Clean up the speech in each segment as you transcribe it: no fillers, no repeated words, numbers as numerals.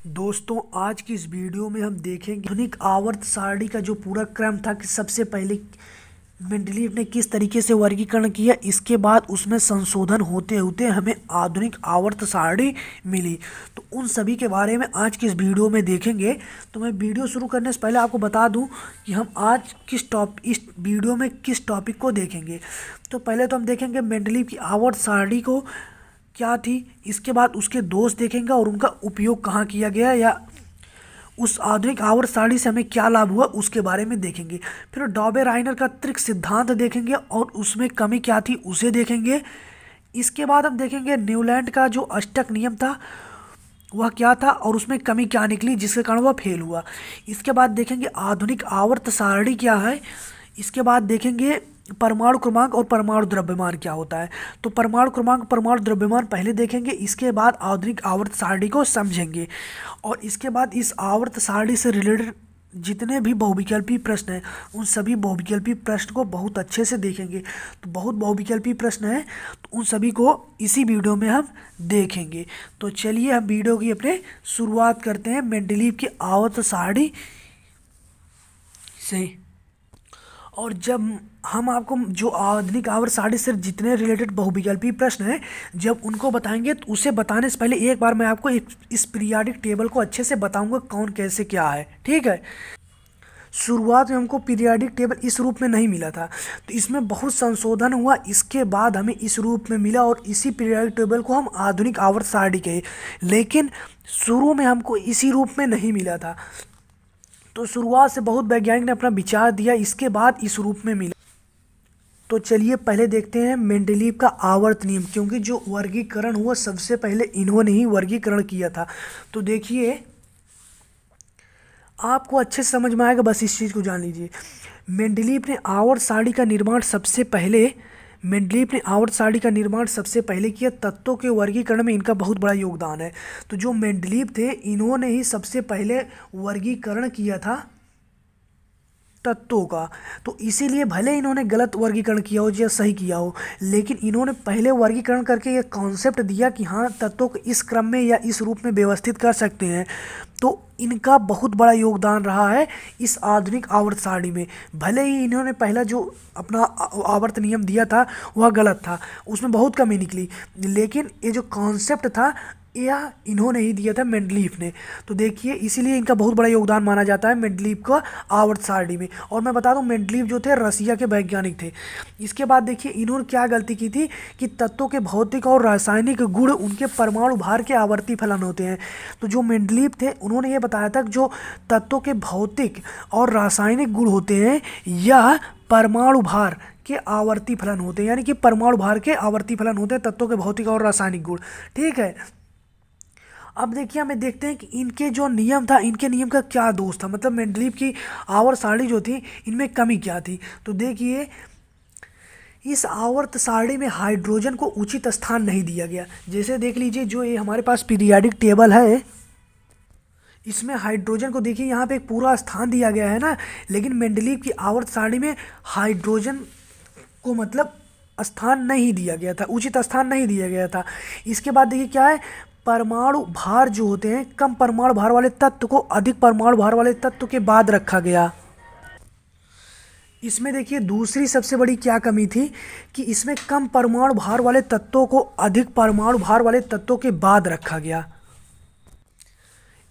दोस्तों आज की इस वीडियो में हम देखेंगे आधुनिक आवर्त सारणी का जो पूरा क्रम था कि सबसे पहले मेंडलीव ने किस तरीके से वर्गीकरण किया, इसके बाद उसमें संशोधन होते होते हमें आधुनिक आवर्त सारणी मिली। तो उन सभी के बारे में आज की इस वीडियो में देखेंगे। तो मैं वीडियो शुरू करने से पहले आपको बता दूं कि हम आज इस वीडियो में किस टॉपिक को देखेंगे। तो पहले तो हम देखेंगे मेंडलीव की आवर्त सारणी को क्या थी, इसके बाद उसके दोष देखेंगे और उनका उपयोग कहाँ किया गया या उस आधुनिक आवर्त सारणी से हमें क्या लाभ हुआ उसके बारे में देखेंगे। फिर डॉबे-राइनर का त्रिक सिद्धांत देखेंगे और उसमें कमी क्या थी उसे देखेंगे। इसके बाद हम देखेंगे न्यूलैंड का जो अष्टक नियम था वह क्या था और उसमें कमी क्या निकली जिसके कारण वह फेल हुआ। इसके बाद देखेंगे आधुनिक आवर्त सारणी क्या है। इसके बाद देखेंगे परमाणु क्रमांक और परमाणु द्रव्यमान क्या होता है। तो परमाणु क्रमांक परमाणु द्रव्यमान पहले देखेंगे, इसके बाद आधुनिक आवर्त सारणी को समझेंगे और इसके बाद इस आवर्त सारणी से रिलेटेड जितने भी बहुविकल्पी प्रश्न हैं उन सभी बहुविकल्पी प्रश्न को बहुत अच्छे से देखेंगे। तो बहुत बहुविकल्पी प्रश्न हैं तो उन सभी को इसी वीडियो में हम देखेंगे। तो चलिए हम वीडियो की अपने शुरुआत करते हैं मेंडलीव की आवर्त सारणी से। और जब हम आपको जो आधुनिक आवर्त सारणी से जितने रिलेटेड बहुविकल्पी प्रश्न हैं जब उनको बताएंगे तो उसे बताने से पहले एक बार मैं आपको इस पीरियाडिक टेबल को अच्छे से बताऊंगा कौन कैसे क्या है, ठीक है। शुरुआत में हमको पीरियाडिक टेबल इस रूप में नहीं मिला था, तो इसमें बहुत संशोधन हुआ, इसके बाद हमें इस रूप में मिला और इसी पीरियाडिक टेबल को हम आधुनिक आवर्त सारणी कहे। लेकिन शुरू में हमको इसी रूप में नहीं मिला था, तो शुरुआत से बहुत वैज्ञानिक ने अपना विचार दिया, इसके बाद इस रूप में मिला। तो चलिए पहले देखते हैं मेंडलीव का आवर्त नियम, क्योंकि जो वर्गीकरण हुआ सबसे पहले इन्होंने ही वर्गीकरण किया था। तो देखिए आपको अच्छे से समझ में आएगा, बस इस चीज़ को जान लीजिए। मेंडलीव ने आवर्त सारणी का निर्माण सबसे पहले किया। तत्वों के वर्गीकरण में इनका बहुत बड़ा योगदान है। तो जो मेंडलीव थे इन्होंने ही सबसे पहले वर्गीकरण किया था तत्वों का। तो इसीलिए भले इन्होंने गलत वर्गीकरण किया हो या सही किया हो, लेकिन इन्होंने पहले वर्गीकरण करके ये कॉन्सेप्ट दिया कि हाँ तत्वों को इस क्रम में या इस रूप में व्यवस्थित कर सकते हैं। तो इनका बहुत बड़ा योगदान रहा है इस आधुनिक आवर्त सारणी में। भले ही इन्होंने पहला जो अपना आवर्त नियम दिया था वह गलत था, उसमें बहुत कमी निकली, लेकिन ये जो कॉन्सेप्ट था यह इन्होंने ही दिया था मेंडलीव ने। तो देखिए इसीलिए इनका बहुत बड़ा योगदान माना जाता है मेंडलीव का आवर्त सारणी में। और मैं बता दूं मेंडलीव जो थे रसिया के वैज्ञानिक थे। इसके बाद देखिए इन्होंने क्या गलती की थी कि तत्वों के भौतिक और रासायनिक गुण उनके परमाणु भार के आवर्ती फलन होते हैं। तो जो मेंडलीव थे उन्होंने ये बताया था कि जो तत्वों के भौतिक और रासायनिक गुण होते हैं यह परमाणु भार के आवर्ती फलन होते हैं, यानी कि परमाणु भार के आवर्ती फलन होते हैं तत्वों के भौतिक और रासायनिक गुण, ठीक है। अब देखिए हमें देखते हैं कि इनके जो नियम था इनके नियम का क्या दोष था, मतलब मेंडलीव की आवर्त सारणी जो थी इनमें कमी क्या थी। तो देखिए इस आवर्त सारणी में हाइड्रोजन को उचित स्थान नहीं दिया गया। जैसे देख लीजिए जो ये हमारे पास पीरियाडिक टेबल है इसमें हाइड्रोजन को देखिए यहाँ पे एक पूरा स्थान दिया गया है ना, लेकिन मेंडलीव की आवर्त सारणी में हाइड्रोजन को मतलब स्थान नहीं दिया गया था, उचित स्थान नहीं दिया गया था। इसके बाद देखिए क्या है, परमाणु भार जो होते हैं कम परमाणु भार वाले तत्व को अधिक परमाणु भार वाले तत्व के बाद रखा गया। इसमें देखिए दूसरी सबसे बड़ी क्या कमी थी कि इसमें कम परमाणु भार वाले तत्वों को अधिक परमाणु भार वाले तत्वों के बाद रखा गया।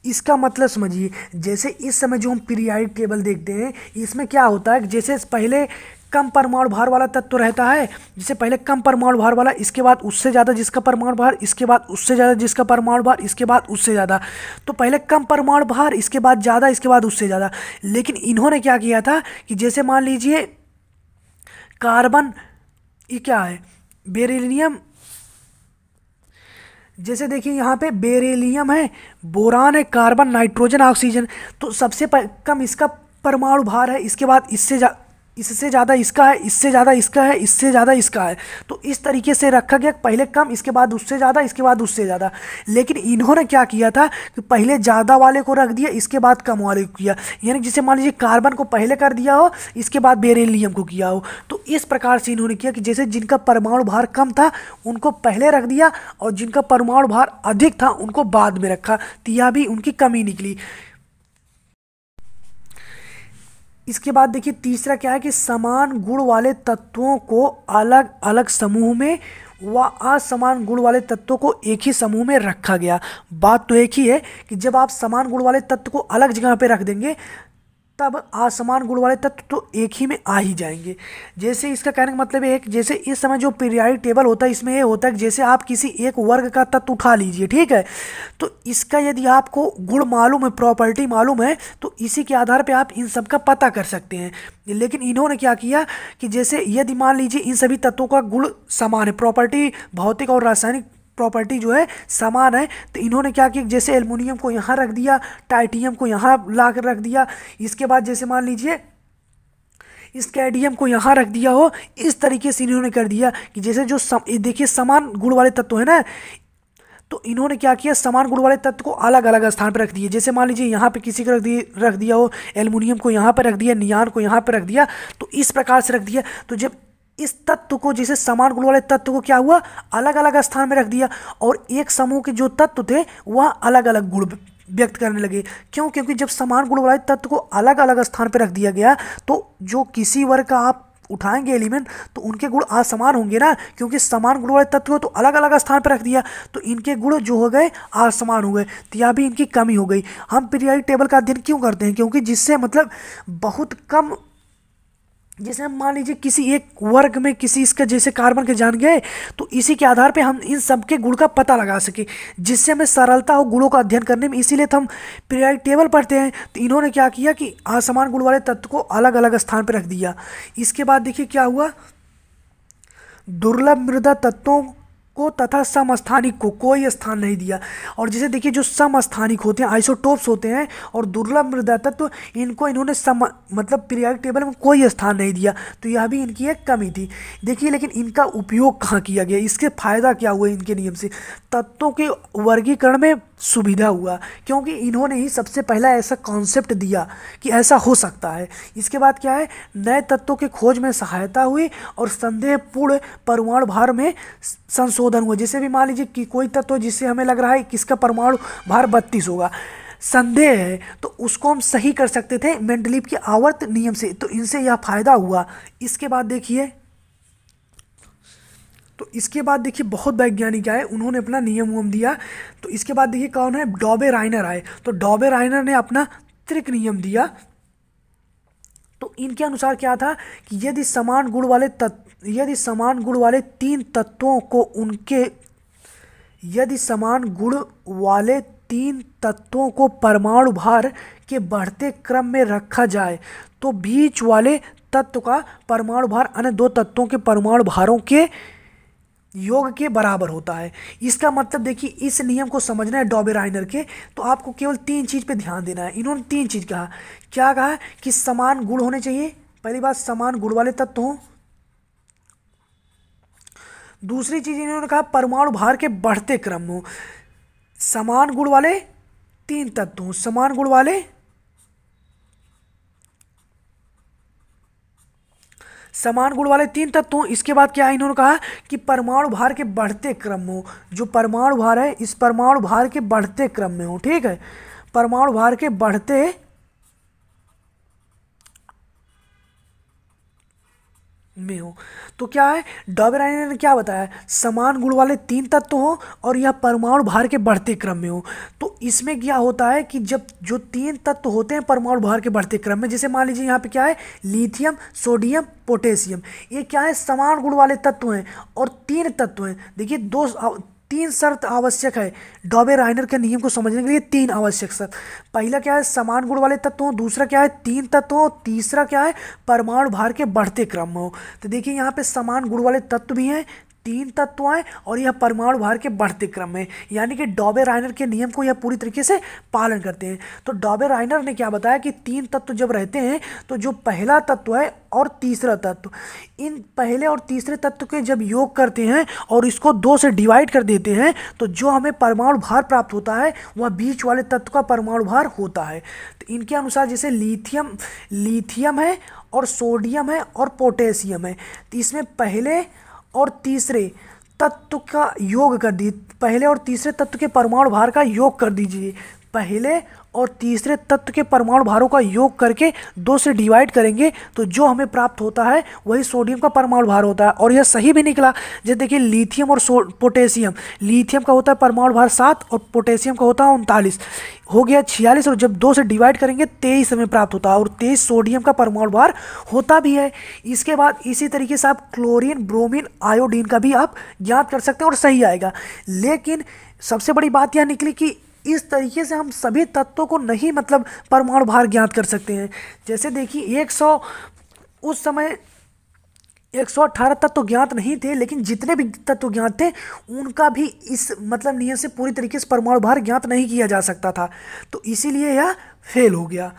इसका मतलब समझिए, जैसे इस समय जो हम पीरियाडिक टेबल देखते हैं इसमें क्या होता है, जैसे पहले कम परमाणु भार वाला तत्व रहता है, जैसे पहले कम परमाणु भार वाला, इसके बाद उससे ज़्यादा जिसका परमाणु भार, इसके बाद उससे ज़्यादा जिसका परमाणु भार, इसके बाद उससे ज़्यादा। तो पहले कम परमाणु भार, इसके बाद ज़्यादा, इसके बाद उससे ज़्यादा। लेकिन इन्होंने क्या किया था कि जैसे मान लीजिए कार्बन, ये क्या है बेरिलियम, जैसे देखिए यहाँ पे बेरिलियम है, बोरान है, कार्बन, नाइट्रोजन, ऑक्सीजन, तो सबसे कम इसका परमाणु भार है, इसके बाद इससे इससे ज़्यादा इसका है, इससे ज़्यादा इसका है, इससे ज़्यादा इसका है। तो इस तरीके से रखा गया, पहले कम, इसके बाद उससे ज़्यादा, इसके बाद उससे ज़्यादा। लेकिन इन्होंने क्या किया था कि पहले ज़्यादा वाले को रख दिया, इसके बाद कम वाले को किया। यानी जैसे मान लीजिए कार्बन को पहले कर दिया हो, इसके बाद बेरिलियम को किया हो। तो इस प्रकार से इन्होंने किया कि जैसे जिनका परमाणु भार कम था उनको पहले रख दिया, और जिनका परमाणु भार अधिक था उनको बाद में रखा। तो यह भी उनकी कमी निकली। इसके बाद देखिए तीसरा क्या है कि समान गुण वाले तत्वों को अलग अलग समूह में व असमान गुण वाले तत्वों को एक ही समूह में रखा गया। बात तो एक ही है कि जब आप समान गुण वाले तत्व को अलग जगह पे रख देंगे तब असमान गुण वाले तत्व तो एक ही में आ ही जाएंगे। जैसे इसका कहने का मतलब है कि जैसे इस समय जो पीरियाडिक टेबल होता है इसमें ये होता है कि जैसे आप किसी एक वर्ग का तत्व उठा लीजिए, ठीक है, तो इसका यदि आपको गुण मालूम है, प्रॉपर्टी मालूम है, तो इसी के आधार पे आप इन सब का पता कर सकते हैं। लेकिन इन्होंने क्या किया कि जैसे यदि मान लीजिए इन सभी तत्वों का गुण समान है, प्रॉपर्टी भौतिक और रासायनिक प्रॉपर्टी जो है समान है, तो इन्होंने क्या किया जैसे एल्युमिनियम को यहाँ रख दिया, टाइटेनियम को यहाँ ला कर रख दिया, इसके बाद जैसे मान लीजिए इस कैडमियम को यहाँ रख दिया हो। इस तरीके से इन्होंने कर दिया कि जैसे जो देखिए समान गुण वाले तत्व है ना, तो इन्होंने क्या किया समान गुण वाले तत्व को अलग अलग स्थान पर रख दिए। जैसे मान लीजिए यहाँ पे किसी को रख दिया हो, एल्युमिनियम को यहाँ पर रख दिया, नियान को यहाँ पर रख दिया, तो इस प्रकार से रख दिया। तो जब इस तत्व को जैसे समान गुण वाले तत्व को क्या हुआ अलग अलग स्थान में रख दिया, और एक समूह के जो तत्व थे वह अलग अलग गुण व्यक्त करने लगे। क्यों? क्योंकि जब समान गुण वाले तत्व को अलग अलग स्थान पर रख दिया गया तो जो किसी वर्ग का आप उठाएंगे एलिमेंट तो उनके गुण असमान होंगे ना, क्योंकि समान गुण वाले तत्व तो अलग अलग स्थान पर रख दिया तो इनके गुण जो हो गए असमान हो गए, तो यह भी इनकी कमी हो गई। हम पीरियाडिक टेबल का अध्ययन क्यों करते हैं? क्योंकि जिससे मतलब बहुत कम, जैसे हम मान लीजिए किसी एक वर्ग में किसी इसका जैसे कार्बन के जान गए तो इसी के आधार पे हम इन सब के गुण का पता लगा सके, जिससे हमें सरलता हो गुणों का अध्ययन करने में। इसीलिए तो हम पीरियाडिक टेबल पढ़ते हैं। तो इन्होंने क्या किया कि असमान गुण वाले तत्व को अलग अलग स्थान पर रख दिया। इसके बाद देखिए क्या हुआ, दुर्लभ मृदा तत्वों को तथा समस्थानिक को कोई स्थान नहीं दिया। और जैसे देखिए जो समस्थानिक होते हैं आइसोटोप्स होते हैं और दुर्लभ मृदा तत्व इनको इन्होंने मतलब पीरियाडिक टेबल में कोई स्थान नहीं दिया, तो यह भी इनकी एक कमी थी। देखिए लेकिन इनका उपयोग कहाँ किया गया, इसके फायदा क्या हुआ इनके नियम से? तत्वों के वर्गीकरण में सुविधा हुआ, क्योंकि इन्होंने ही सबसे पहला ऐसा कॉन्सेप्ट दिया कि ऐसा हो सकता है। इसके बाद क्या है, नए तत्वों के खोज में सहायता हुई और संदेहपूर्ण परमाणु भार में संशोधन हुआ। जैसे भी मान लीजिए कि कोई तत्व जिससे हमें लग रहा है कि इसका परमाणु भार 32 होगा, संदेह है, तो उसको हम सही कर सकते थे मेंडलीव के आवर्त नियम से, तो इनसे यह फायदा हुआ। इसके बाद देखिए, तो इसके बाद देखिए बहुत वैज्ञानिक आए, उन्होंने अपना नियम दिया। तो इसके बाद देखिए कौन है, डॉबे-राइनर आए। तो डॉबे-राइनर ने अपना त्रिक नियम दिया। तो इनके अनुसार क्या था कि यदि समान गुण वाले तीन तत्वों को यदि समान गुण वाले तीन तत्वों को परमाणु भार के बढ़ते क्रम में रखा जाए तो बीच वाले तत्व का परमाणु भार अन्य दो तत्वों के परमाणु भारों के योग के बराबर होता है। इसका मतलब देखिए इस नियम को समझना है डॉबे-राइनर के, तो आपको केवल तीन चीज़ पे ध्यान देना है। इन्होंने तीन चीज़ कहा, क्या कहा कि समान गुण होने चाहिए, पहली बात समान गुण वाले तत्व हों, दूसरी चीज़ इन्होंने कहा परमाणु भार के बढ़ते क्रम हो, समान गुण वाले तीन तत्व हों, समान गुण वाले तीन तत्व हों। इसके बाद क्या इन्होंने कहा कि परमाणु भार के बढ़ते क्रम हो, जो परमाणु भार है इस परमाणु भार के बढ़ते क्रम में हो, ठीक है, परमाणु भार के बढ़ते में हो। तो क्या है, डॉबे-राइनर ने क्या बताया, समान गुण वाले तीन तत्व हो और यह परमाणु भार के बढ़ते क्रम में हो। तो इसमें क्या होता है कि जब जो तीन तत्व होते हैं परमाणु भार के बढ़ते क्रम में, जैसे मान लीजिए यहाँ पे क्या है, लिथियम, सोडियम, पोटेशियम, ये क्या है समान गुण वाले तत्व हैं और तीन तत्व हैं। देखिए तीन शर्त आवश्यक है डॉबे-राइनर के नियम को समझने के लिए, तीन आवश्यक शर्त। पहला क्या है, समान गुण वाले तत्व हो, दूसरा क्या है, तीन तत्व हो, तीसरा क्या है, परमाणु भार के बढ़ते क्रम हो। तो देखिए यहाँ पे समान गुण वाले तत्व भी हैं, तीन तत्व आए और यह परमाणु भार के बढ़ते क्रम में, यानी कि डॉबे-राइनर के नियम को यह पूरी तरीके से पालन करते हैं। तो डॉबे-राइनर ने क्या बताया कि तीन तत्व जब रहते हैं तो जो पहला तत्व है और तीसरा तत्व, इन पहले और तीसरे तत्व के जब योग करते हैं और इसको दो से डिवाइड कर देते हैं तो जो हमें परमाणु भार प्राप्त होता है वह बीच वाले तत्व का परमाणु भार होता है। तो इनके अनुसार जैसे लिथियम है और सोडियम है और पोटेशियम है, तो इसमें पहले और तीसरे तत्व का योग कर दी, पहले और तीसरे तत्व के परमाणु भार का योग कर दीजिए। पहले और तीसरे तत्व के परमाणु भारों का योग करके दो से डिवाइड करेंगे तो जो हमें प्राप्त होता है वही सोडियम का परमाणु भार होता है, और यह सही भी निकला। जैसे देखिए लिथियम और पोटेशियम, लिथियम का होता है परमाणु भार 7 और पोटेशियम का होता है 39, हो गया 46, और जब दो से डिवाइड करेंगे 23 हमें प्राप्त होता है, और 23 सोडियम का परमाणु भार होता भी है। इसके बाद इसी तरीके से आप क्लोरीन, ब्रोमीन, आयोडीन का भी आप ज्ञात कर सकते हैं और सही आएगा। लेकिन सबसे बड़ी बात यह निकली कि इस तरीके से हम सभी तत्वों को नहीं मतलब परमाणु भार ज्ञात कर सकते हैं। जैसे देखिए 100 उस समय 118 तत्व ज्ञात नहीं थे, लेकिन जितने भी तत्व ज्ञात थे उनका भी इस मतलब नियम से पूरी तरीके से परमाणु भार ज्ञात नहीं किया जा सकता था, तो इसीलिए यह फेल हो गया।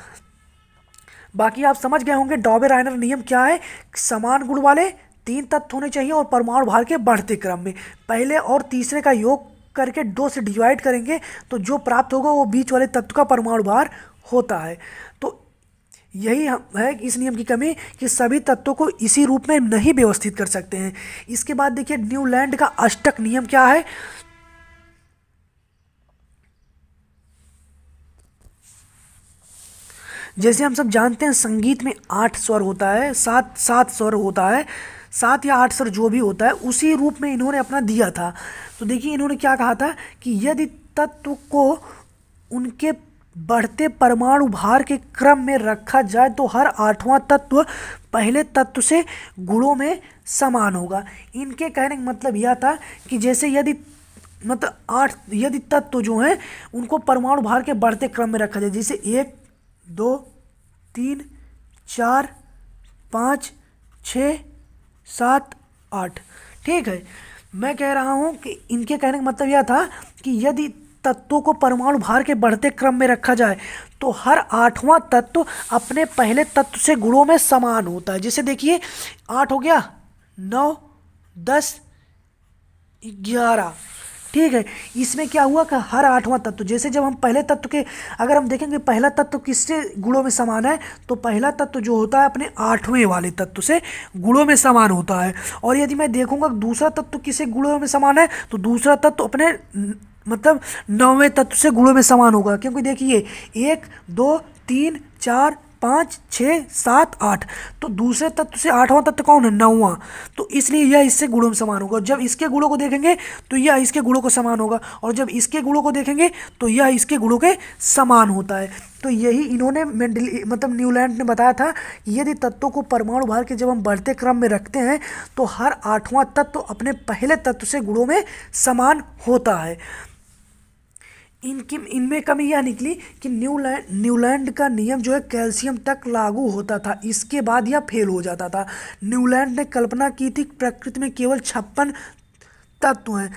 बाकी आप समझ गए होंगे डॉबे-राइनर नियम क्या है। समान गुण वाले तीन तत्व होने चाहिए और परमाणु भार के बढ़ते क्रम में, पहले और तीसरे का योग करके दो से डिवाइड करेंगे तो जो प्राप्त होगा वो बीच वाले तत्व का परमाणु भार होता है। तो यही है इस नियम की कमी कि सभी तत्वों को इसी रूप में नहीं व्यवस्थित कर सकते हैं। इसके बाद देखिए न्यूलैंड का अष्टक नियम क्या है। जैसे हम सब जानते हैं संगीत में 8 स्वर होता है, 7 स्वर होता है, 7 या 8 स्वर जो भी होता है उसी रूप में इन्होंने अपना दिया था। तो देखिए इन्होंने क्या कहा था कि यदि तत्व को उनके बढ़ते परमाणु भार के क्रम में रखा जाए तो हर 8वां तत्व पहले तत्व से गुणों में समान होगा। इनके कहने का मतलब यह था कि जैसे यदि यदि तत्व जो हैं उनको परमाणु भार के बढ़ते क्रम में रखा जाए, जैसे 1 2 3 4 5 6 7 8, ठीक है। मैं कह रहा हूँ कि इनके कहने का मतलब यह था कि यदि तत्वों को परमाणु भार के बढ़ते क्रम में रखा जाए तो हर 8वां तत्व अपने पहले तत्व से गुणों में समान होता है। जैसे देखिए 8 हो गया, 9 10 11, ठीक है। इसमें क्या हुआ कि हर 8वां तत्व, जैसे जब हम पहले तत्व के अगर हम देखेंगे पहला तत्व किससे गुणों में समान है तो पहला तत्व जो होता है अपने 8वें वाले तत्व से गुणों में समान होता है। और यदि मैं देखूंगा दूसरा तत्व किससे गुणों में समान है तो दूसरा तत्व अपने मतलब 9वें तत्व से गुणों में समान होगा, क्योंकि देखिए 1 2 3 4 5 6 7 8, तो दूसरे तत्व से 8वां तत्व कौन है, 9वां, तो इसलिए यह इससे गुणों में समान होगा। जब इसके गुणों को देखेंगे तो यह इसके गुणों को समान होगा, और जब इसके गुणों को देखेंगे तो यह इसके गुणों के समान होता है। तो यही इन्होंने न्यूलैंड ने बताया था कि यदि तत्वों को परमाणु भार के जब हम बढ़ते क्रम में रखते हैं तो हर 8वां तत्व अपने पहले तत्व से गुणों में समान होता है। इनमें कमी यह निकली कि न्यूलैंड का नियम जो है कैल्शियम तक लागू होता था, इसके बाद यह फेल हो जाता था। न्यूलैंड ने कल्पना की थी प्रकृति में केवल 56 तत्व हैं,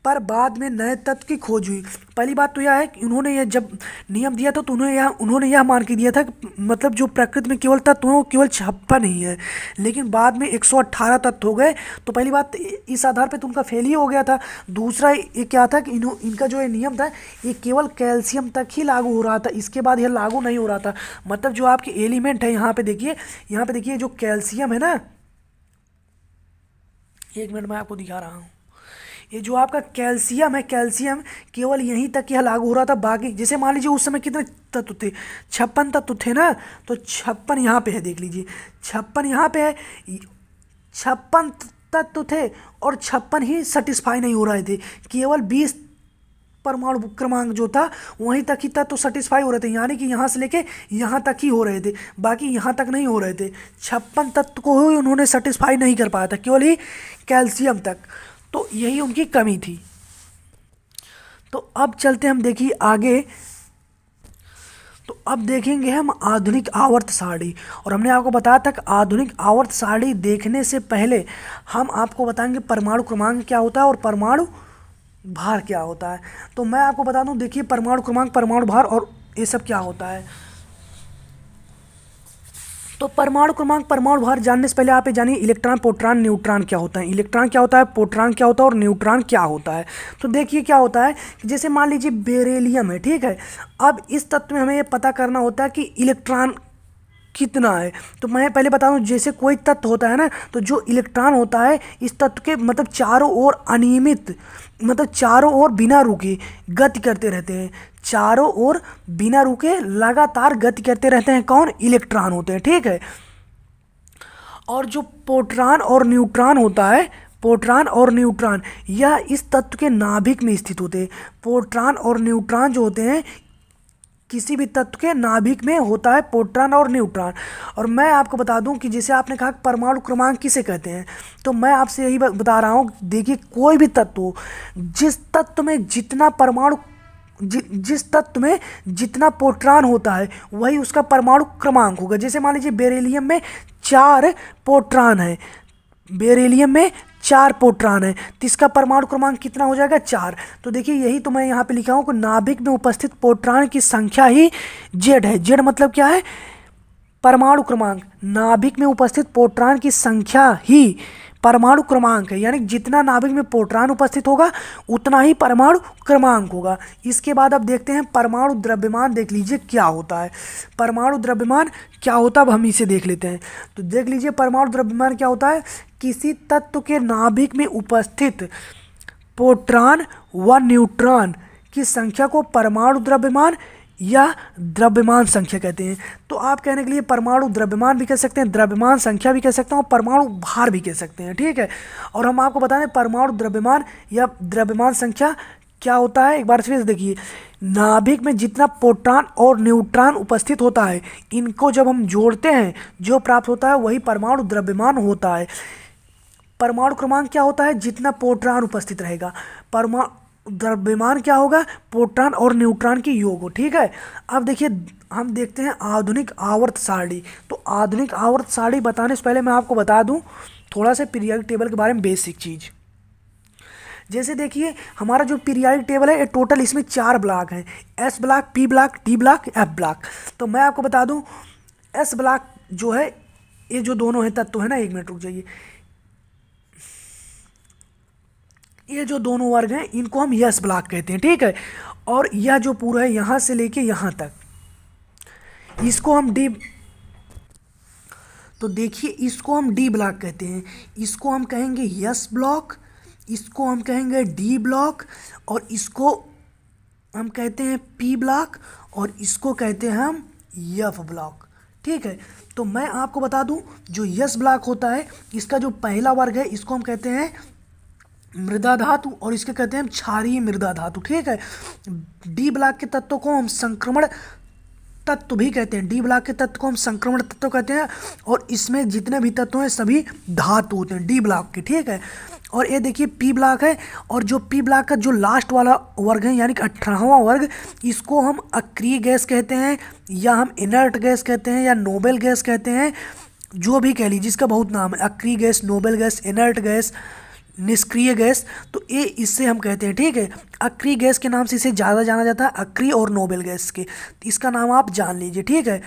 पर बाद में नए तत्व की खोज हुई। पहली बात तो यह है कि उन्होंने यह जब नियम दिया था तो उन्होंने यह मान के दिया था कि मतलब जो प्रकृति में केवल तत्व हैं वो केवल 56 ही है, लेकिन बाद में 118 तत्व हो गए। तो पहली बात इस आधार पे तो उनका फेल ही हो गया था। दूसरा ये क्या था कि इनका जो ये नियम था ये केवल कैल्शियम तक ही लागू हो रहा था, इसके बाद यह लागू नहीं हो रहा था। मतलब जो आपके एलिमेंट है यहाँ पे देखिए जो कैल्शियम है ना, 1 मिनट में आपको दिखा रहा हूँ। ये जो आपका कैल्शियम है, कैल्शियम केवल यहीं तक यह लागू हो रहा था, बाकी जैसे मान लीजिए उस समय कितने तत्व थे, 56 तत्व थे ना, तो 56 यहाँ पे है, देख लीजिए 56 यहाँ पे है, 56 तत्व थे और 56 ही सेटिस्फाई नहीं हो रहे थे, केवल 20 परमाणु क्रमांक जो था वहीं तक ही तत्व सेटिस्फाई हो रहे थे, यानी कि यहाँ से लेके यहाँ तक ही हो रहे थे, बाकी यहाँ तक नहीं हो रहे थे। 56 तत्व को ही उन्होंने सेटिस्फाई नहीं कर पाया था, केवल ही कैल्शियम तक, तो यही उनकी कमी थी। तो अब चलते हम देखिए आगे। तो अब देखेंगे हम आधुनिक आवर्त सारणी। और हमने आपको बताया था कि आधुनिक आवर्त सारणी देखने से पहले हम आपको बताएंगे परमाणु क्रमांक क्या होता है और परमाणु भार क्या होता है। तो मैं आपको बता दूं, देखिए परमाणु क्रमांक, परमाणु भार और ये सब क्या होता है। तो परमाणु क्रमांक, परमाणु भार जानने से पहले आप ये जानिए इलेक्ट्रॉन, प्रोटॉन, न्यूट्रॉन क्या होता है। इलेक्ट्रॉन क्या होता है, प्रोटॉन क्या होता है और न्यूट्रॉन क्या होता है। तो देखिए क्या होता है कि जैसे मान लीजिए बेरिलियम है, ठीक है। अब इस तत्व में हमें ये पता करना होता है कि इलेक्ट्रॉन कितना है। तो मैं पहले बता दूं, जैसे कोई तत्व होता है ना, तो जो इलेक्ट्रॉन होता है इस तत्व के मतलब चारों ओर अनियमित, मतलब चारों ओर बिना रुके गति करते रहते हैं। चारों ओर बिना रुके लगातार गति करते रहते हैं। कौन? इलेक्ट्रॉन होते हैं, ठीक है। और जो प्रोटॉन और न्यूट्रॉन होता है, प्रोटॉन और न्यूट्रॉन यह इस तत्व के नाभिक में स्थित होते हैं। प्रोटॉन और न्यूट्रॉन जो होते हैं किसी भी तत्व के नाभिक में होता है, प्रोटॉन और न्यूट्रॉन। और मैं आपको बता दूं कि जैसे आपने कहा परमाणु क्रमांक किसे कहते हैं, तो मैं आपसे यही बता रहा हूं। देखिए कोई भी तत्व हो, जिस तत्व में जितना परमाणु जिस तत्व में जितना प्रोटॉन होता है वही उसका परमाणु क्रमांक होगा। जैसे मान लीजिए बेरिलियम में 4 प्रोटॉन है, बेरिलियम में 4 प्रोटॉन है, तो इसका परमाणु क्रमांक कितना हो जाएगा? 4। तो देखिए यही तो मैं यहाँ पे लिखा हूँ कि नाभिक में उपस्थित प्रोटॉन की संख्या ही जेड है। जेड मतलब क्या है? परमाणु क्रमांक। नाभिक में उपस्थित प्रोटॉन की संख्या ही परमाणु क्रमांक है, यानी जितना नाभिक में प्रोटॉन उपस्थित होगा उतना ही परमाणु क्रमांक होगा। इसके बाद अब देखते हैं परमाणु द्रव्यमान। देख लीजिए क्या होता है परमाणु द्रव्यमान, क्या होता है अब हम इसे देख लेते हैं। तो देख लीजिए परमाणु द्रव्यमान क्या होता है। किसी तत्व के नाभिक में उपस्थित प्रोटॉन व न्यूट्रॉन की संख्या को परमाणु द्रव्यमान या द्रव्यमान संख्या कहते हैं। तो आप कहने के लिए परमाणु द्रव्यमान भी कह सकते हैं, द्रव्यमान संख्या भी कह सकते हैं और परमाणु भार भी कह सकते हैं, ठीक है। और हम आपको बता दें परमाणु द्रव्यमान या द्रव्यमान संख्या क्या होता है। एक बार फिर से देखिए, नाभिक में जितना प्रोटॉन और न्यूट्रॉन उपस्थित होता है इनको जब हम जोड़ते हैं जो प्राप्त होता है वही परमाणु द्रव्यमान होता है। परमाणु क्रमांक क्या होता है? जितना प्रोटॉन उपस्थित रहेगा। परमाणु द्रव्यमान क्या होगा? प्रोटॉन और न्यूट्रॉन की योग हो, ठीक है। अब देखिए हम देखते हैं आधुनिक आवर्त सारणी। तो आधुनिक आवर्त सारणी बताने से पहले मैं आपको बता दूं थोड़ा सा पीरियोडिक टेबल के बारे में बेसिक चीज़। जैसे देखिए हमारा जो पीरियोडिक टेबल है ये टोटल इसमें 4 ब्लॉक हैं, S block, P block, D block, F block. तो मैं आपको बता दूं एस ब्लॉक जो है, ये जो दोनों हैं तत्व है ना, 1 मिनट रुक जाइए, ये जो दोनों वर्ग हैं इनको हम यस ब्लॉक कहते हैं, ठीक है। और यह जो पूरा है यहाँ से लेके यहाँ तक इसको हम डी, तो देखिए इसको हम डी ब्लॉक कहते हैं। इसको हम कहेंगे यस ब्लॉक, इसको हम कहेंगे डी ब्लॉक और इसको हम कहते हैं पी ब्लॉक और इसको कहते हैं हम एफ ब्लॉक, ठीक है। तो मैं आपको बता दूं जो यस ब्लॉक होता है इसका जो पहला वर्ग है इसको हम कहते हैं मृदा धातु और इसके कहते हैं हम क्षारीय मृदा धातु, ठीक है। डी ब्लॉक के तत्वों को हम संक्रमण तत्व भी कहते हैं। डी ब्लॉक के तत्व को हम संक्रमण तत्व कहते हैं और इसमें जितने भी तत्व हैं सभी धातु होते हैं डी ब्लॉक के, ठीक है। और ये देखिए पी ब्लॉक है और जो पी ब्लॉक का जो लास्ट वाला वर्ग है यानी कि 18वां वर्ग, इसको हम अक्रिय गैस कहते हैं या हम इनर्ट गैस कहते हैं या नोबेल गैस कहते हैं, जो भी कह लीजिए, इसका बहुत नाम है, अक्रिय gas, noble gas, inert gas, निष्क्रिय गैस। तो ये इससे हम कहते हैं, ठीक है। अक्रिय गैस के नाम से इसे ज़्यादा जाना जाता है, अक्रिय और नोबेल गैस के, तो इसका नाम आप जान लीजिए, ठीक है।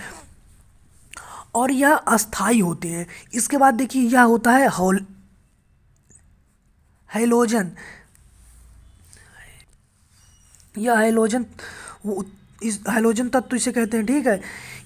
और यह अस्थाई होते हैं। इसके बाद देखिए यह होता है हैलोजन। यह हैलोजन, वो इस हैलोजन तत्व इसे कहते हैं, ठीक है।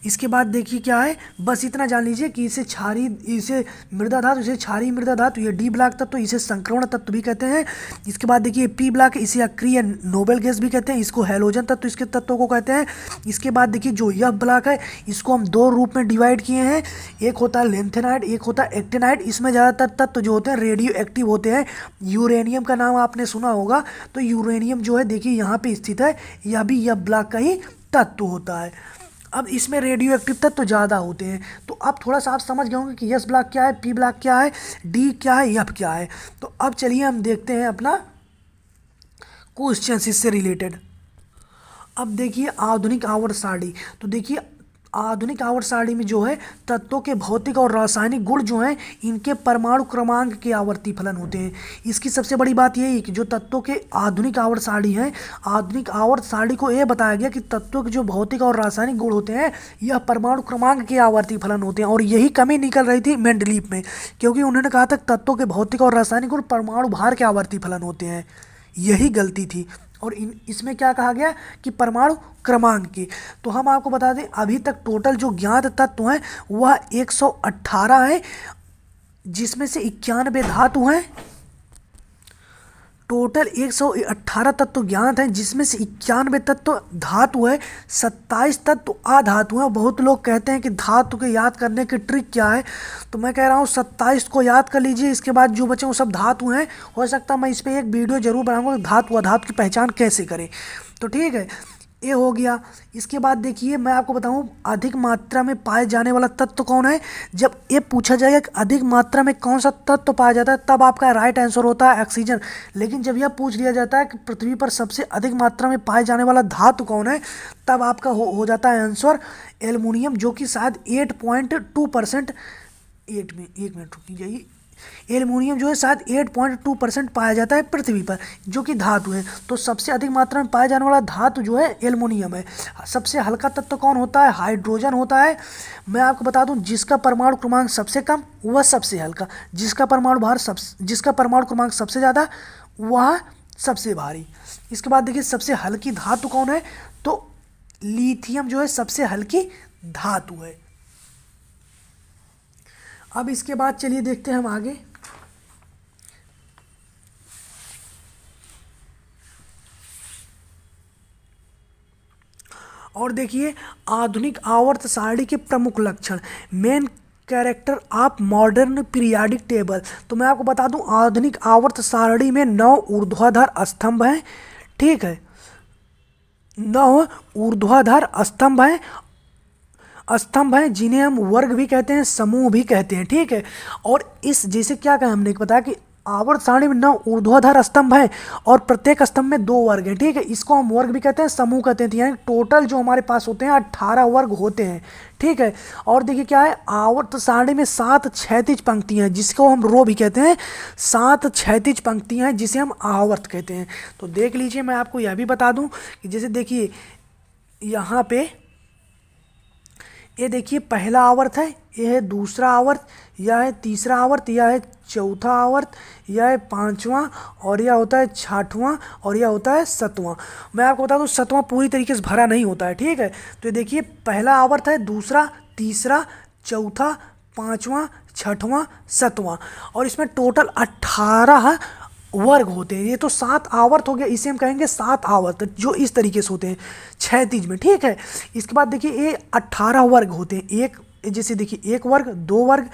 इसके बाद देखिए क्या है, बस इतना जान लीजिए कि इसे क्षारीय, इसे मृदा धातु, इसे क्षारीय मृदा धातु, ये डी ब्लॉक तत्व, इसे संक्रमण तत्व भी कहते हैं। इसके बाद देखिए पी ब्लॉक, इसे अक्रिय नोबेल गैस भी कहते हैं, इसको हैलोजन तत्व इसके तत्वों को कहते हैं। इसके बाद देखिए जो यह ब्लॉक है इसको हम 2 रूप में डिवाइड किए हैं, एक होता है लेंथेनाइड, एक होता है एक्टिनाइड। इसमें ज़्यादातर तत्व जो होते हैं रेडियो एक्टिव होते हैं। यूरेनियम का नाम आपने सुना होगा, तो यूरेनियम जो है देखिए यहाँ पे स्थित है, यह भी यह ब्लॉक का ही तत्व होता है। अब इसमें रेडियो एक्टिव तत्व ज़्यादा होते हैं। तो अब थोड़ा सा आप समझ गए होंगे कि यस ब्लॉक क्या है, पी ब्लॉक क्या है, डी क्या है, एफ क्या है। तो अब चलिए हम देखते हैं अपना क्वेश्चन इससे रिलेटेड। अब देखिए आधुनिक आवर्त सारणी। तो देखिए आधुनिक आवर्त सारणी में जो है तत्वों के भौतिक और रासायनिक गुण जो हैं इनके परमाणु क्रमांक के आवर्ती फलन होते हैं। इसकी सबसे बड़ी बात यही है कि जो तत्वों के आधुनिक आवर्त सारणी है, आधुनिक आवर्त सारणी को यह बताया गया कि तत्वों के जो भौतिक और रासायनिक गुण होते हैं यह परमाणु क्रमांक के आवर्ती फलन होते हैं। और यही कमी निकल रही थी मेंडलीव में, क्योंकि उन्होंने कहा था तत्वों के भौतिक और रासायनिक गुण परमाणु भार के आवर्ती फलन होते हैं, यही गलती थी। और इसमें क्या कहा गया कि परमाणु क्रमांक की। तो हम आपको बता दें अभी तक टोटल जो ज्ञात तत्व हैं वह 118 है, जिसमें से 91 धातु हैं। टोटल 118 तत्व ज्ञात हैं, जिसमें से 91 तत्व धातु है, 27 तत्व अधातु हैं। बहुत लोग कहते हैं कि धातु के याद करने की ट्रिक क्या है, तो मैं कह रहा हूँ 27 को याद कर लीजिए, इसके बाद जो बचे वो सब धातु हैं। हो सकता है मैं इस पर एक वीडियो जरूर बनाऊंगा कि धातु अधातु की पहचान कैसे करें। तो ठीक है, ये हो गया। इसके बाद देखिए मैं आपको बताऊं अधिक मात्रा में पाए जाने वाला तत्व कौन है। जब ये पूछा जाएगा कि अधिक मात्रा में कौन सा तत्व पाया जाता है, तब आपका राइट आंसर होता है ऑक्सीजन। लेकिन जब यह पूछ लिया जाता है कि पृथ्वी पर सबसे अधिक मात्रा में पाए जाने वाला धातु कौन है, तब आपका हो जाता है आंसर एल्युमिनियम, जो कि शायद 8.2%। एक मिनट रुक जाइए। एल्युमिनियम जो है शायद 8.2% पाया जाता है पृथ्वी पर, जो कि धातु है। तो सबसे अधिक मात्रा में पाया जाने वाला धातु जो है एल्युमिनियम है। सबसे हल्का तत्व कौन होता है, हाइड्रोजन होता है। मैं आपको बता दूं जिसका परमाणु क्रमांक सबसे कम वह सबसे हल्का, जिसका परमाणु क्रमांक सबसे ज़्यादा वह सबसे भारी। इसके बाद देखिए सबसे हल्की धातु कौन है, तो लिथियम जो है सबसे हल्की धातु है। अब इसके बाद चलिए देखते हैं हम आगे। और देखिए आधुनिक आवर्त सारणी के प्रमुख लक्षण, main character of modern periodic table. तो मैं आपको बता दूं आधुनिक आवर्त सारणी में 9 ऊर्ध्वाधर स्तंभ हैं। ठीक है, 9 ऊर्ध्वाधर स्तंभ हैं जिन्हें हम वर्ग भी कहते हैं, समूह भी कहते हैं। ठीक है, और इस जैसे क्या कहा हमने बताया कि आवर्त सारणी में 9 ऊर्ध्वाधर स्तंभ हैं और प्रत्येक स्तंभ में 2 वर्ग हैं। ठीक है, इसको हम वर्ग भी कहते हैं, समूह कहते हैं। यानी टोटल जो हमारे पास होते हैं 18 वर्ग होते हैं। ठीक है, और देखिए क्या है, आवर्त सारणी में 7 क्षैतिज पंक्तियां हैं, जिसको हम रो भी कहते हैं। 7 क्षैतिज पंक्तियां हैं जिसे हम आवर्त कहते हैं। तो देख लीजिए, मैं आपको यह भी बता दूं कि जैसे देखिए यहाँ पे ये देखिए पहला आवर्त है, यह है दूसरा आवर्त, यह है तीसरा आवर्त, यह है चौथा आवर्त, यह है पांचवा, और यह होता है छठवां, और यह होता है सातवां। मैं आपको बता दूं सातवां पूरी तरीके से भरा नहीं होता है। ठीक है, तो ये देखिए पहला आवर्त है, दूसरा, तीसरा, चौथा, पांचवा, छठवां, सातवां, और इसमें टोटल 18 वर्ग होते हैं। ये तो 7 आवर्त हो गया, इसे हम कहेंगे 7 आवर्त, जो इस तरीके से होते हैं क्षैतिज में। ठीक है, इसके बाद देखिए ये 18 वर्ग होते हैं। एक जैसे देखिए 1 वर्ग, 2 वर्ग,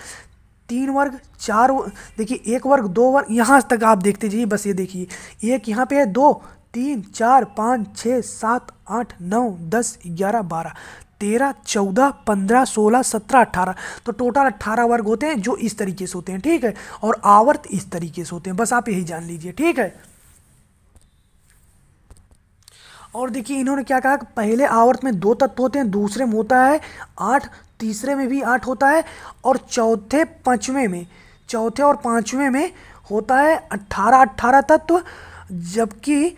3 वर्ग, 4, देखिए 1 वर्ग, 2 वर्ग, यहाँ तक आप देखते जाइए। बस ये देखिए एक यहाँ पे है, 2, 3, 4, 5, 6, 7, 8, 9, 10, 11, 12, 13, 14, 15, 16, 17, 18। तो टोटल 18 वर्ग होते हैं जो इस तरीके से होते हैं। ठीक है, और आवर्त इस तरीके से होते हैं, बस आप यही जान लीजिए। ठीक है, और देखिए इन्होंने क्या कहा कि पहले आवर्त में 2 तत्व होते हैं, दूसरे में होता है 8, तीसरे में भी 8 होता है, और चौथे और पांचवें में होता है 18 तत्व, जबकि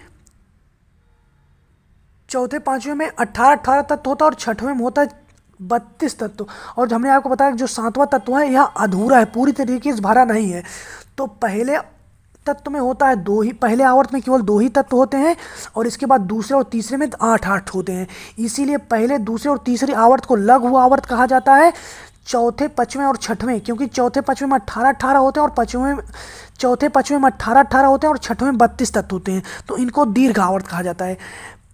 चौथे पांचवें में 18 तत्व होता है, और छठवें में होता है 32 तत्व। और हमने आपको बताया कि जो 7वां तत्व है यह अधूरा है, पूरी तरीके से भरा नहीं है। तो पहले तत्व में होता है 2 ही, पहले आवर्त में केवल 2 ही तत्व होते हैं, और इसके बाद दूसरे और तीसरे में 8 होते हैं। इसीलिए पहले, दूसरे और तीसरे आवर्त को लघु आवर्त कहा जाता है। चौथे, पांचवें और छठवें, क्योंकि चौथे पांचवें में 18 होते हैं, और चौथे पांचवें में 18 होते हैं, और छठवें में 32 तत्व होते हैं, तो इनको दीर्घ आवर्त कहा जाता है।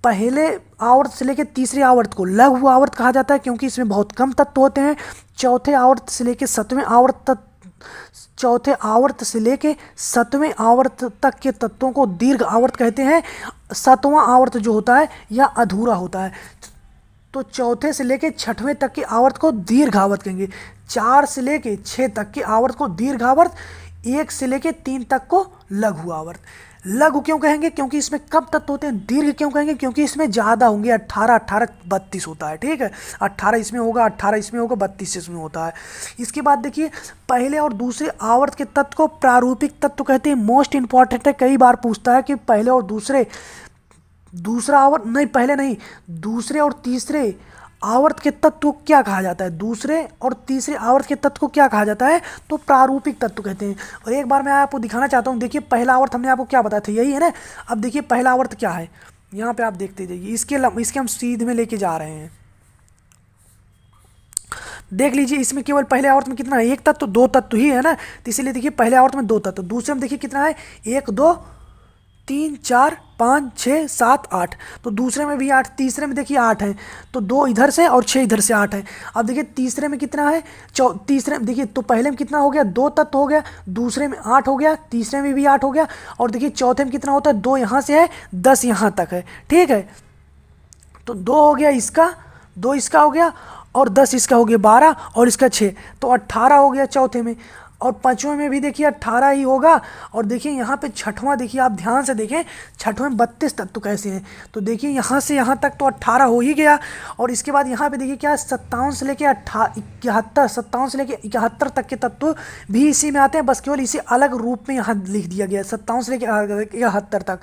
पहले आवर्त से लेकर तीसरे आवर्त को लघु आवर्त कहा जाता है, क्योंकि इसमें बहुत कम तत्व होते हैं। चौथे आवर्त से लेकर 7वें आवर्त तक के तत्वों को दीर्घ आवर्त कहते हैं। 7वां आवर्त जो होता है यह अधूरा होता है। तो चौथे से लेकर 6वें तक के आवर्त को दीर्घ आवर्त कहेंगे। 4 से लेकर 6 तक के आवर्त को दीर्घ आवर्त, 1 से लेकर 3 तक को लघु आवर्त। लघु क्यों कहेंगे? क्योंकि इसमें कम तत्व होते हैं। दीर्घ क्यों कहेंगे? क्योंकि इसमें ज़्यादा होंगे। 18 18 32 होता है, ठीक है। 18 इसमें होगा, 18 इसमें होगा, 32 इसमें होता है। इसके बाद देखिए, पहले और दूसरे आवर्त के तत्व को प्रारूपिक तत्व कहते हैं। मोस्ट इंपॉर्टेंट है, कई बार पूछता है कि पहले और दूसरा आवर्त नहीं, पहले नहीं, दूसरे और तीसरे आवर्त के तत्व को क्या कहा जाता है? दूसरे और तीसरे आवर्त के तत्व को क्या कहा जाता है? तो प्रारूपिक तत्व कहते हैं। और एक बार मैं आपको दिखाना चाहता हूँ। देखिए, पहला आवर्त हमने आपको क्या बताया था, यही है ना। अब देखिए पहला आवर्त क्या है, यहाँ पे आप देखते जाइए। इसके हम सीधे में लेके जा रहे हैं। देख लीजिए, इसमें केवल पहले आवर्त में कितना है? एक तत्व, दो तत्व ही है ना, तो इसीलिए देखिए पहले आवर्त में दो तत्व। दूसरे में देखिए कितना है? 1 2 3 4 5 6 7 8। तो दूसरे में भी 8, तीसरे में देखिए 8 है, तो 2 इधर से और 6 इधर से 8 है। अब देखिए तीसरे में कितना है? तीसरे में देखिए, तो पहले में कितना हो गया? 2 तत्व हो गया, दूसरे में 8 हो गया, तीसरे में भी 8 हो गया, और देखिए चौथे में कितना होता है? 2 यहाँ से है, 10 यहाँ तक है, ठीक है। तो 2 हो गया इसका, 2 इसका हो गया, और 10 इसका हो गया, 12, और इसका 6, तो 18 हो गया चौथे में। और पाँचवें में भी देखिए 18 ही होगा। और देखिए यहाँ पे छठवां, देखिए आप ध्यान से देखें, छठवें में 32 तत्व कैसे हैं। तो देखिए यहाँ से यहाँ तक तो 18 हो ही गया। और इसके बाद यहाँ पे देखिए क्या, 57 से लेके 71, 57 से लेके 71 तक के तत्व भी इसी में आते हैं, बस केवल इसे अलग रूप में यहाँ लिख दिया गया है। 57 से लेके 71 तक,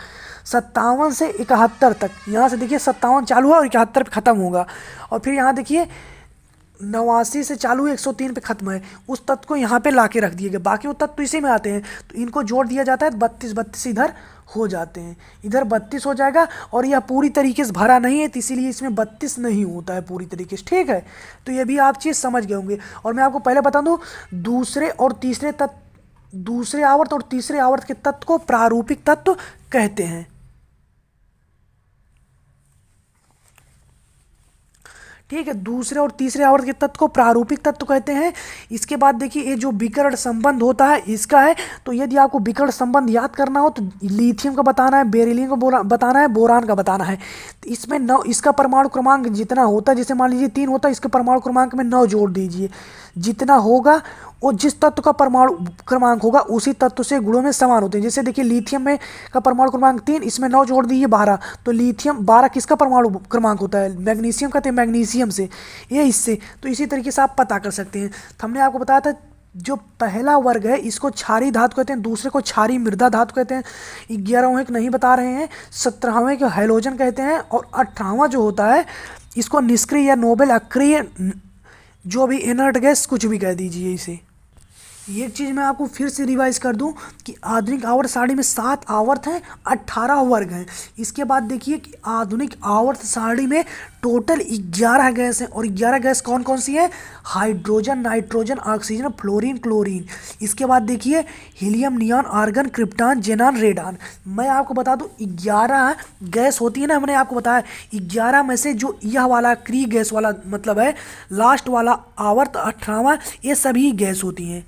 57 से 71 तक, यहाँ से देखिए 57 चालू हुआ और 71 पे ख़त्म होगा। और फिर यहाँ देखिए 89 से चालू 103 पे खत्म है, उस तत्व को यहाँ पे ला के रख दिए गए। बाकी वो तत्व इसी में आते हैं, तो इनको जोड़ दिया जाता है, 32 32 इधर हो जाते हैं, इधर 32 हो जाएगा। और यह पूरी तरीके से भरा नहीं है, तो इसीलिए इसमें 32 नहीं होता है पूरी तरीके से, ठीक है। तो ये भी आप चीज़ समझ गए होंगे। और मैं आपको पहले बता दूँ, दूसरे आवर्त और तीसरे आवर्त के तत्व को प्रारूपिक तत्व कहते हैं, ठीक है। दूसरे और तीसरे आवर्त के तत्व को प्रारूपिक तत्व कहते हैं। इसके बाद देखिए, ये जो विकर्ण संबंध होता है इसका है। तो यदि आपको विकर्ण संबंध याद करना हो तो लिथियम का बताना है, बेरिलियम का बताना है, बोरान का बताना है। तो इसमें 9, इसका परमाणु क्रमांक जितना होता है, जैसे मान लीजिए 3 होता है, इसके परमाणु क्रमांक में 9 जोड़ दीजिए। जितना होगा वो जिस तत्व का परमाणु क्रमांक होगा उसी तत्व से गुणों में समान होते हैं। जैसे देखिए लिथियम में का परमाणु क्रमांक 3, इसमें 9 जोड़ दीजिए 12, तो लिथियम 12 किसका परमाणु क्रमांक होता है? मैग्नीशियम का, तो मैग्नीशियम से ये इससे। तो इसी तरीके से आप पता कर सकते हैं। तो हमने आपको बताया था, जो पहला वर्ग है इसको क्षारीय धातु कहते हैं, दूसरे को क्षारीय मृदा धातु कहते हैं, 11वें को नहीं बता रहे हैं, 17वें को हैलोजन कहते हैं, और 18वां जो होता है इसको निष्क्रिय या नोबेल अक्रिय, जो भी इनर्ट गैस कुछ भी कह दीजिए इसे। एक चीज़ मैं आपको फिर से रिवाइज कर दूं कि आधुनिक आवर्त सारणी में 7 आवर्त हैं, 18 वर्ग हैं। इसके बाद देखिए कि आधुनिक आवर्त सारणी में टोटल 11 गैस हैं, और 11 गैस कौन कौन सी हैं? Hydrogen, nitrogen, oxygen, fluorine, chlorine. इसके बाद देखिए helium, neon, argon, krypton, जेनान, radon. मैं आपको बता दूं 11 गैस होती है ना, हमने आपको बताया 11 में से जो यह वाला क्री गैस वाला मतलब है लास्ट वाला आवर्त 18वां, ये सभी गैस होती हैं,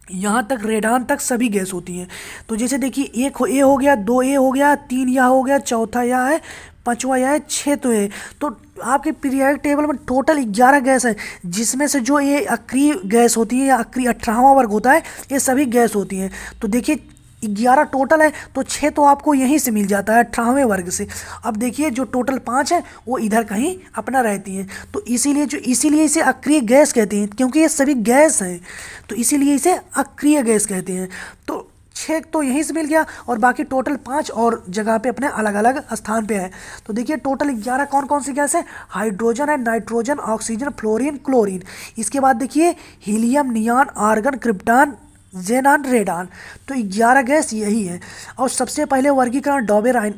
यहाँ तक रेडान तक सभी गैस होती हैं। तो जैसे देखिए, एक ए हो गया, 2 ए हो गया, 3 यह हो गया, चौथा यह है, 5वां यह है, 6 तो है। तो आपके पीरियोडिक टेबल में टोटल 11 गैस है, जिसमें से जो ये अक्रिय गैस होती है या अक्रिय 18वां वर्ग होता है, ये सभी गैस होती हैं। तो देखिए 11 टोटल है, तो 6 तो आपको यहीं से मिल जाता है 18वें वर्ग से। अब देखिए जो टोटल 5 है वो इधर कहीं अपना रहती हैं, तो इसीलिए इसे अक्रिय गैस कहते हैं, क्योंकि ये सभी गैस हैं, तो इसीलिए इसे अक्रिय गैस कहते हैं। तो 6 तो यहीं से मिल गया, और बाकी टोटल 5 और जगह पे अपने अलग अलग स्थान पे है। तो देखिए टोटल 11 कौन कौन सी गैस है? हाइड्रोजन है, नाइट्रोजन, ऑक्सीजन, फ्लोरीन, क्लोरीन। इसके बाद देखिए helium, neon, argon, krypton, जेनान, radon. तो 11 गैस यही है। और सबसे पहले वर्गीकरण डॉबेराइन,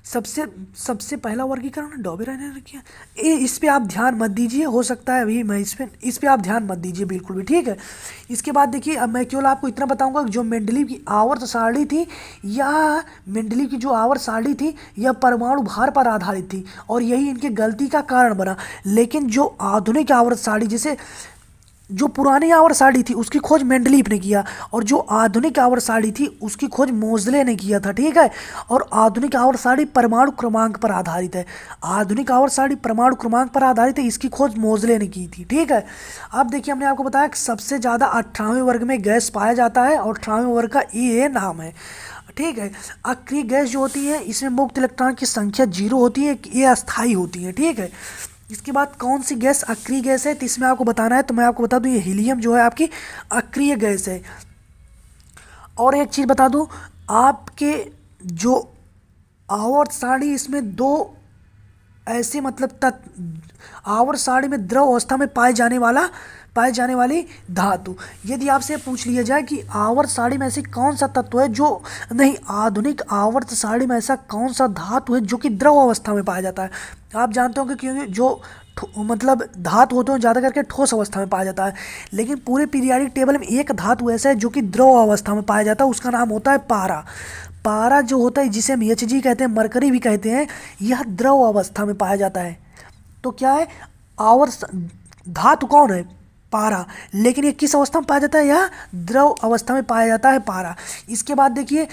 सबसे पहला वर्गीकरण डॉबेराइन ने किया। इस पे आप ध्यान मत दीजिए, हो सकता है अभी मैं इस पे आप ध्यान मत दीजिए बिल्कुल भी, ठीक है। इसके बाद देखिए, अब मैं केवल आपको इतना बताऊंगा कि जो मेंडलीव की आवर्त सारणी थी, यह मेंडलीव की जो आवर्त सारणी थी यह परमाणु भार पर आधारित थी, और यही इनकी गलती का कारण बना। लेकिन जो आधुनिक आवर्त सारणी, जो पुरानी आवर्त सारणी थी उसकी खोज मेंडलीफ ने किया, और जो आधुनिक आवर्त सारणी थी उसकी खोज मोजले ने किया था, ठीक है। और आधुनिक आवर्त सारणी परमाणु क्रमांक पर आधारित है। आधुनिक आवर्त सारणी परमाणु क्रमांक पर आधारित है, इसकी खोज मोजले ने की थी, ठीक है। अब देखिए हमने आपको बताया कि सबसे ज़्यादा 18वें वर्ग में गैस पाया जाता है और 18वें वर्ग का ए नाम है, ठीक है। अक्रिय गैस जो होती है इसमें मुक्त इलेक्ट्रॉन की संख्या 0 होती है, ये अस्थायी होती है, ठीक है। इसके बाद कौन सी गैस अक्रिय गैस है, तो इसमें आपको बताना है, तो मैं आपको बता दूं ये हीलियम जो है आपकी अक्रिय गैस है। और एक चीज़ बता दूं, आपके जो आवर्त सारणी इसमें दो ऐसे मतलब तत्व आवर्त सारणी में द्रव अवस्था में पाए जाने वाली धातु। यदि आपसे पूछ लिया जाए कि आवर्त सारणी में ऐसी कौन सा तत्व है जो नहीं, आधुनिक आवर्त सारणी में ऐसा कौन सा धातु है जो कि द्रव अवस्था में पाया जाता है। आप जानते होंगे क्योंकि जो मतलब धातु होते हैं ज़्यादा करके ठोस अवस्था में पाया जाता है, लेकिन पूरे पीरियाडिक टेबल में एक धातु ऐसा है जो कि द्रव अवस्था में पाया जाता है, उसका नाम होता है पारा। पारा जो होता है जिसे हम Hg कहते हैं, मरकरी भी कहते हैं, यह द्रव अवस्था में पाया जाता है। तो क्या है, आवर्त धातु कौन है, पारा, लेकिन ये किस अवस्था में पाया जाता है, यह द्रव अवस्था में पाया जाता है पारा। इसके बाद देखिए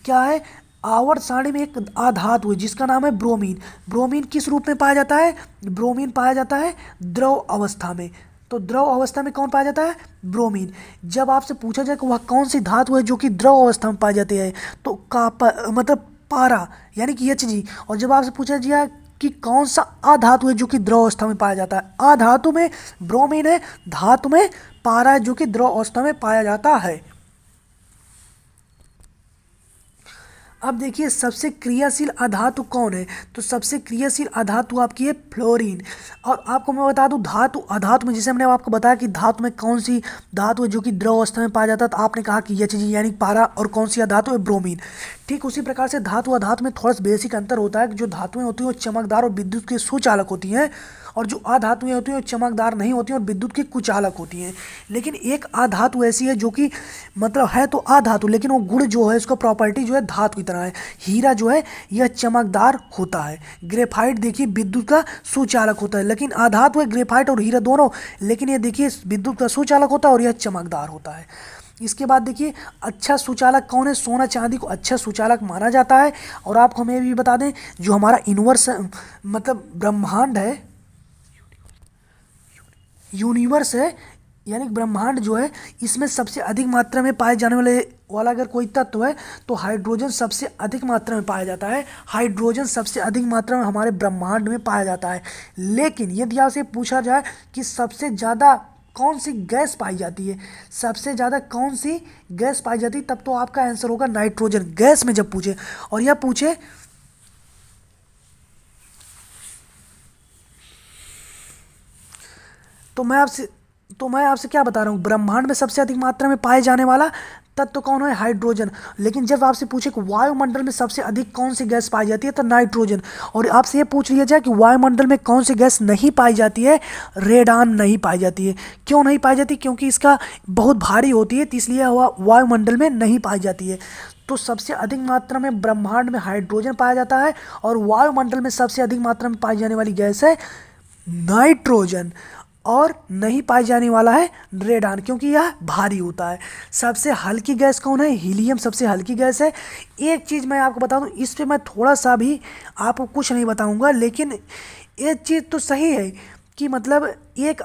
क्या है, आवर्त सारणी में एक अधातु है जिसका नाम है ब्रोमीन। ब्रोमीन किस रूप में पाया जाता है, ब्रोमीन पाया जाता है द्रव अवस्था में। तो द्रव अवस्था में कौन पाया जाता है, ब्रोमीन। जब आपसे पूछा जाए कि वह कौन सी धातु है जो कि द्रव अवस्था में पाई जाती है, तो मतलब पारा यानी कि Hg। और जब आपसे पूछा जाए कि कौन सा अधातु है जो कि द्रव अवस्था में पाया जाता है, अधातु में ब्रोमीन है, धातु में पारा है जो कि द्रव अवस्था में पाया जाता है। अब देखिए सबसे क्रियाशील अधातु कौन है, तो सबसे क्रियाशील अधातु आपकी है फ्लोरीन। और आपको मैं बता दूं धातु अधातु में, जैसे हमने आपको बताया कि धातु में कौन सी धातु है जो कि द्रव अवस्था में पाया जाता है, तो आपने कहा कि Hg यानी पारा, और कौन सी अधातु है, ब्रोमीन। ठीक उसी प्रकार से धातु अधातु में थोड़ा सा बेसिक अंतर होता है कि जो धातुएं होती हैं वो चमकदार और विद्युत के सुचालक होती हैं, और जो अधातुएं होती हैं वो चमकदार नहीं होती हैं और विद्युत की कुचालक होती हैं। लेकिन एक अधातु ऐसी है जो कि मतलब है तो अधातु, लेकिन वो गुण जो है, उसका प्रॉपर्टी जो है धातु की तरह है। हीरा जो है यह चमकदार होता है, ग्रेफाइट देखिए विद्युत का सुचालक होता है, लेकिन अधातु है ग्रेफाइट और हीरा दोनों, लेकिन ये देखिए विद्युत का सुचालक होता है और यह चमकदार होता है। इसके बाद देखिए अच्छा सुचालक कौन है, सोना चांदी को अच्छा सुचालक माना जाता है। और आपको हम ये भी बता दें जो हमारा यूनिवर्स मतलब ब्रह्मांड है, यूनिवर्स है यानी ब्रह्मांड जो है, इसमें सबसे अधिक मात्रा में पाए जाने वाला अगर कोई तत्व है तो हाइड्रोजन सबसे अधिक मात्रा में पाया जाता है। हाइड्रोजन सबसे अधिक मात्रा में हमारे ब्रह्मांड में पाया जाता है। लेकिन यदि आपसे पूछा जाए कि सबसे ज़्यादा कौन सी गैस पाई जाती है, सबसे ज़्यादा कौन सी गैस पाई जाती है, तब तो आपका आंसर होगा नाइट्रोजन। गैस में जब पूछे और यह पूछे तो मैं आपसे क्या बता रहा हूँ, ब्रह्मांड में सबसे अधिक मात्रा में पाए जाने वाला तत्व तो कौन है, हाइड्रोजन। लेकिन जब आपसे पूछे कि वायुमंडल में सबसे अधिक कौन सी गैस पाई जाती है, तो नाइट्रोजन। और आपसे ये पूछ लिया जाए कि वायुमंडल में कौन सी गैस नहीं पाई जाती है, रेडान नहीं पाई जाती है। क्यों नहीं पाई जाती, क्योंकि इसका बहुत भारी होती है, तो इसलिए वायुमंडल में नहीं पाई जाती है। तो सबसे अधिक मात्रा में ब्रह्मांड में हाइड्रोजन पाया जाता है, और वायुमंडल में सबसे अधिक मात्रा में पाई जाने वाली गैस है नाइट्रोजन, और नहीं पाई जाने वाला है रेडान, क्योंकि यह भारी होता है। सबसे हल्की गैस कौन है, हीलियम सबसे हल्की गैस है। एक चीज़ मैं आपको बता दूं, इस पे मैं थोड़ा सा भी आपको कुछ नहीं बताऊंगा, लेकिन एक चीज़ तो सही है कि मतलब एक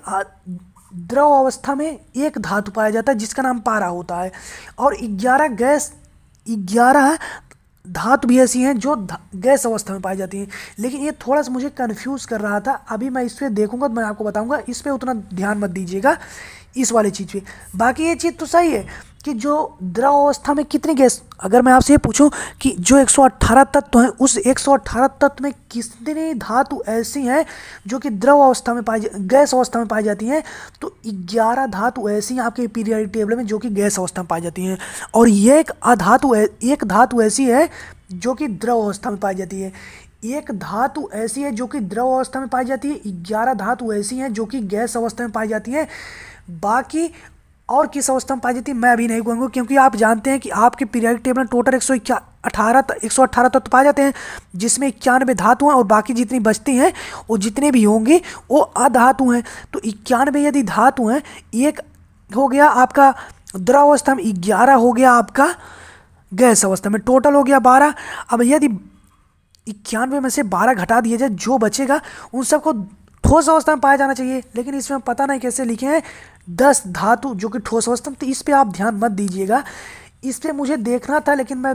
द्रव अवस्था में एक धातु पाया जाता है जिसका नाम पारा होता है, और 11 धातु भी ऐसी हैं जो गैस अवस्था में पाई जाती हैं। लेकिन ये थोड़ा सा मुझे कंफ्यूज कर रहा था, अभी मैं इस पर देखूंगा तो मैं आपको बताऊंगा। इस पर उतना ध्यान मत दीजिएगा इस वाली चीज़ पे। बाकी ये चीज़ तो सही है कि जो द्रव अवस्था में कितनी गैस, अगर मैं आपसे ये पूछूं कि जो 118 तत्व हैं उस 118 तत्व में कितनी धातु ऐसी हैं जो कि द्रव अवस्था में गैस अवस्था में पाई जाती हैं, तो 11 धातु ऐसी हैं आपके पीरियोडिक टेबल में जो कि गैस अवस्था में पाई जाती हैं। और ये एक धातु ऐसी है जो कि द्रव अवस्था में पाई जाती है। एक धातु ऐसी है जो कि द्रव अवस्था में पाई जाती है, 11 धातु ऐसी हैं जो कि गैस अवस्था में पाई जाती हैं। बाकी और किस अवस्था में पाई जाती है मैं अभी नहीं कहूँगा, क्योंकि आप जानते हैं कि आपके पीरियोडिक टेबल में टोटल 118 तत्व पाए जाते हैं, जिसमें 91 धातु हैं और बाकी जितनी बचती हैं वो जितने भी होंगे वो अधातु हैं। तो 91 यदि धातु हैं, एक हो गया आपका द्रव अवस्था में, 11 हो गया आपका गैस अवस्था में, टोटल हो गया 12। अब यदि 91 में से 12 घटा दिया जाए, जो बचेगा उन सबको ठोस अवस्था में पाया जाना चाहिए, लेकिन इसमें पता नहीं कैसे लिखे हैं 10 धातु जो कि ठोस अवस्था में। तो इस पे आप ध्यान मत दीजिएगा, इस पे मुझे देखना था लेकिन मैं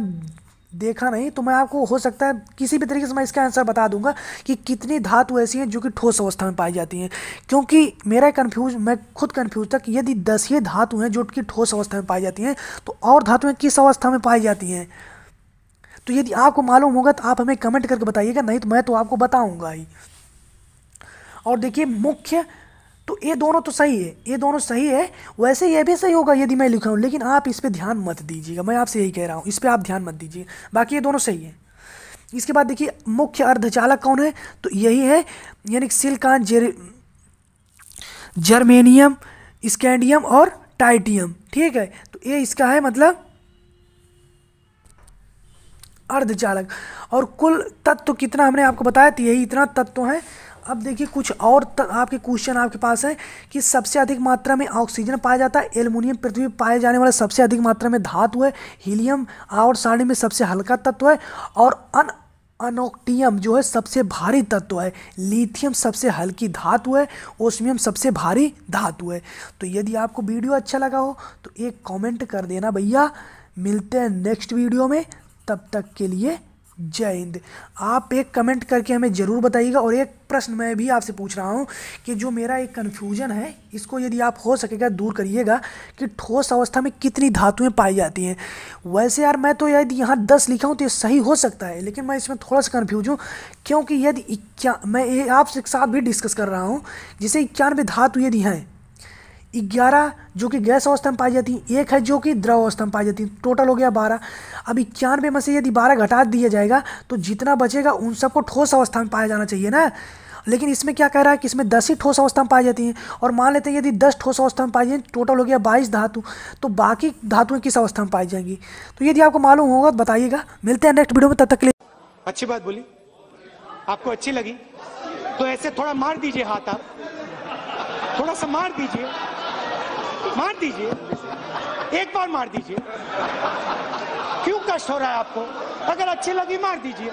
देखा नहीं, तो मैं आपको हो सकता है किसी भी तरीके से मैं इसका आंसर बता दूंगा कि कितनी धातु ऐसी हैं जो कि ठोस अवस्था में पाई जाती हैं, क्योंकि मैं खुद कन्फ्यूज था कि यदि 10 ही धातु हैं जो कि ठोस अवस्था में पाई जाती हैं, तो और धातुएं किस अवस्था में पाई जाती हैं। तो यदि आपको मालूम होगा तो आप हमें कमेंट करके बताइएगा, नहीं तो मैं तो आपको बताऊंगा ही। और देखिए मुख्य, तो ये दोनों तो सही है, ये दोनों सही है, वैसे ये भी सही होगा यदि मैं लिखा हूँ, लेकिन आप इस पे ध्यान मत दीजिएगा, मैं आपसे यही कह रहा हूँ, इस पे आप ध्यान मत दीजिए, बाकी ये दोनों सही है। इसके बाद देखिए मुख्य अर्धचालक कौन है, तो यही है यानी सिलिकॉन, जर्मेनियम, स्कैंडियम और टाइटियम। ठीक है, तो ये इसका है मतलब अर्धचालक। और कुल तत्व कितना हमने आपको बताया, तो यही इतना तत्व है। अब देखिए कुछ और आपके क्वेश्चन आपके पास है कि सबसे अधिक मात्रा में ऑक्सीजन पाया जाता है, एल्युमिनियम पृथ्वी में पाए जाने वाला सबसे अधिक मात्रा में धातु है, हीलियम और सारणी में सबसे हल्का तत्व है, और अनोक्टियम जो है सबसे भारी तत्व है, लिथियम सबसे हल्की धातु है, ओस्मियम सबसे भारी धातु है। तो यदि आपको वीडियो अच्छा लगा हो तो एक कमेंट कर देना भैया। मिलते हैं नेक्स्ट वीडियो में, तब तक के लिए जय हिंद। आप एक कमेंट करके हमें ज़रूर बताइएगा। और एक प्रश्न मैं भी आपसे पूछ रहा हूँ कि जो मेरा एक कन्फ्यूजन है, इसको यदि आप हो सकेगा दूर करिएगा कि ठोस अवस्था में कितनी धातुएं पाई जाती हैं। वैसे यार मैं तो यदि यहाँ 10 लिखा हूँ तो ये सही हो सकता है, लेकिन मैं इसमें थोड़ा सा कन्फ्यूज हूँ, क्योंकि यदि मैं ये आपसे साथ भी डिस्कस कर रहा हूँ, जैसे 91 धातु यदि हैं, 11 जो कि गैस अवस्था में पाई जाती है, एक है जो कि द्रव अवस्था में पाई जाती है, टोटल हो गया 12। अब 91 में से यदि 12 घटा दिया जाएगा तो जितना बचेगा उन सबको ठोस अवस्था में पाया जाना चाहिए ना, लेकिन इसमें क्या कह रहा है कि इसमें 10 ही ठोस अवस्था में पाई जाती हैं। और मान लेते हैं यदि 10 ठोस अवस्था में पाई जाएंगी, टोटल हो गया 22 धातु, तो बाकी धातुएं किस अवस्था में पाई जाएंगी। तो यदि आपको मालूम होगा तो बताइएगा। मिलते हैं नेक्स्ट वीडियो में, तब तक के लिए। अच्छी बात बोली, आपको अच्छी लगी तो ऐसे थोड़ा मार दीजिए हाथ, आप थोड़ा सा मार दीजिए, एक बार मार दीजिए। क्यों कष्ट हो रहा है आपको? अगर अच्छी लगी मार दीजिए।